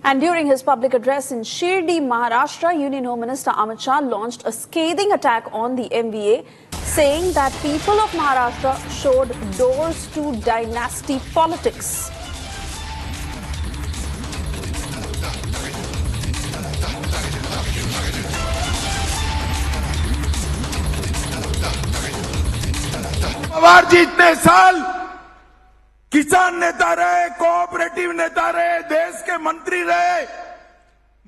And during his public address in Shirdi, Maharashtra, Union Home Minister Amit Shah launched a scathing attack on the MVA, saying that people of Maharashtra showed doors to dynasty politics. Pawar ji इतने साल किसान नेता रहे, cooperative नेता रहे, देश के मंत्री रहे,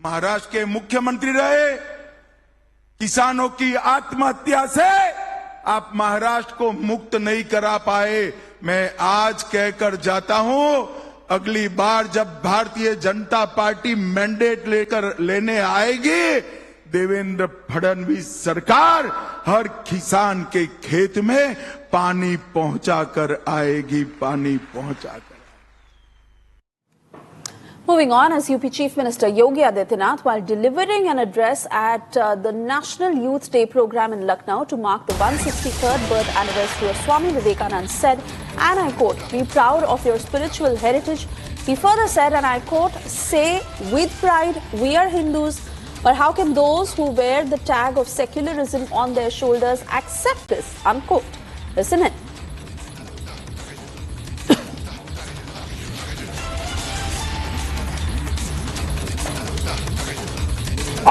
महाराष्ट्र के मुख्यमंत्री रहे। किसानों की आत्महत्या से आप महाराष्ट्र को मुक्त नहीं करा पाए। मैं आज कहकर जाता हूं, अगली बार जब भारतीय जनता पार्टी मैंडेट लेने आएगी, देवेंद्र फडणवीस सरकार हर किसान के खेत में पानी पहुंचाकर आएगी, पानी पहुंचाकर। Moving on, as UP Chief Minister Yogi Adityanath, while delivering an address at the National Youth Day program in Lucknow to mark the 163rd birth anniversary of Swami Vivekananda, said, and I quote, "Be proud of your spiritual heritage." He further said, and I quote, "Say with pride, we are Hindus, but how can those who wear the tag of secularism on their shoulders accept this?" Unquote. Listen in.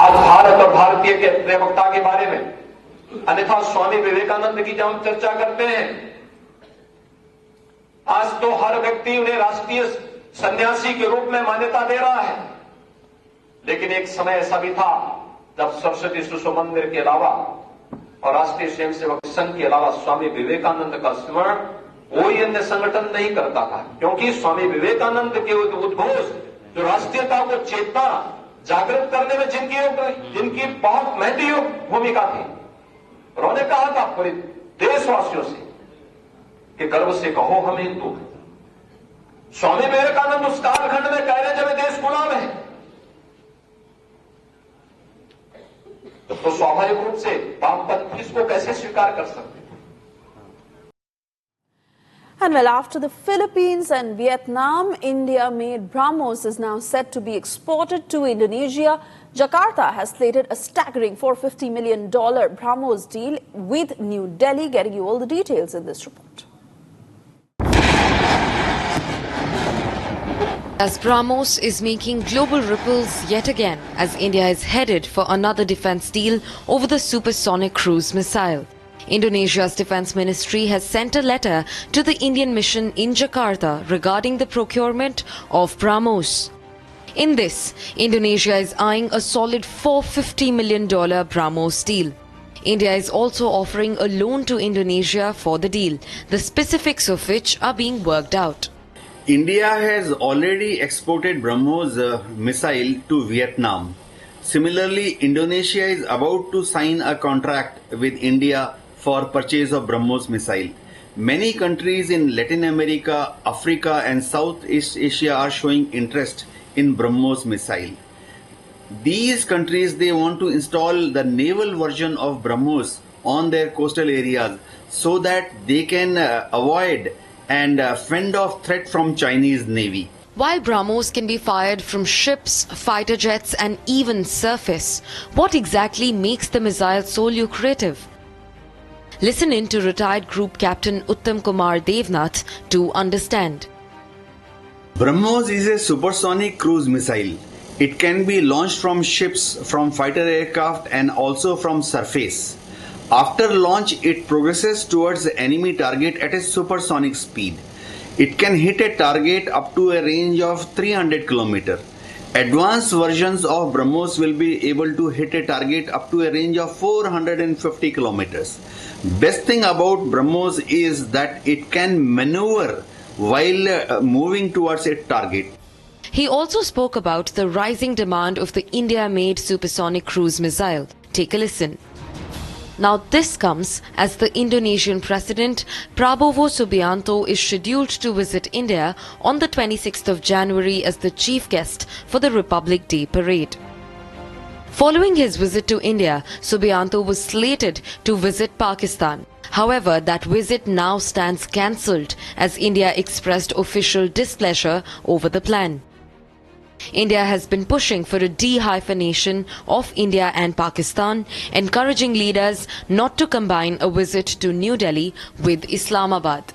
आज भारत और भारतीय के प्रेमकता के बारे में, अन्यथा स्वामी विवेकानंद की जब हम चर्चा करते हैं, आज तो हर व्यक्ति उन्हें राष्ट्रीय सन्यासी के रूप में मान्यता दे रहा है, लेकिन एक समय ऐसा भी था जब सरस्वती शिशु मंदिर के अलावा और राष्ट्रीय स्वयंसेवक संघ के अलावा स्वामी विवेकानंद का स्मरण कोई अन्य संगठन नहीं करता था, क्योंकि स्वामी विवेकानंद के उद्घोष जो राष्ट्रीयता को चेतना जागृत करने में जिनकी बहुत महती भूमिका थी, उन्होंने कहा था पूरे देशवासियों से कि गर्व से कहो हम हिंदू हैं। स्वामी विवेकानंद उस कालखंड में कह रहे जब देश गुलाम है, तो स्वाभाविक रूप से वामपंथी इसको कैसे स्वीकार कर सकते हैं? And well, after the Philippines and Vietnam, India-made BrahMos is now set to be exported to Indonesia. Jakarta has slated a staggering $450 million BrahMos deal with New Delhi. Getting you all the details in this report. As BrahMos is making global ripples yet again, as India is headed for another defense deal over the supersonic cruise missile. Indonesia's defense ministry has sent a letter to the Indian mission in Jakarta regarding the procurement of BrahMos. In this, Indonesia is eyeing a solid $450 million BrahMos deal. India is also offering a loan to Indonesia for the deal, the specifics of which are being worked out. India has already exported BrahMos missile to Vietnam. Similarly, Indonesia is about to sign a contract with India for purchase of BrahMos missile. Many countries in Latin America, Africa and Southeast Asia are showing interest in BrahMos missile. These countries, they want to install the naval version of BrahMos on their coastal areas so that they can avoid and fend off threat from Chinese Navy. While BrahMos can be fired from ships, fighter jets and even surface, what exactly makes the missile so lucrative? Listen in to retired Group Captain Uttam Kumar Devnath to understand. BrahMos is a supersonic cruise missile. It can be launched from ships, from fighter aircraft and also from surface. After launch, it progresses towards the enemy target at a supersonic speed. It can hit a target up to a range of 300 km. Advanced versions of BrahMos will be able to hit a target up to a range of 450 km. Best thing about BrahMos is that it can maneuver while moving towards a target. He also spoke about the rising demand of the India-made supersonic cruise missile. Take a listen. Now this comes as the Indonesian President Prabowo Subianto is scheduled to visit India on the 26th of January as the chief guest for the Republic Day parade. Following his visit to India, Subianto was slated to visit Pakistan. However, that visit now stands cancelled as India expressed official displeasure over the plan. India has been pushing for a de-hyphenation of India and Pakistan, encouraging leaders not to combine a visit to New Delhi with Islamabad.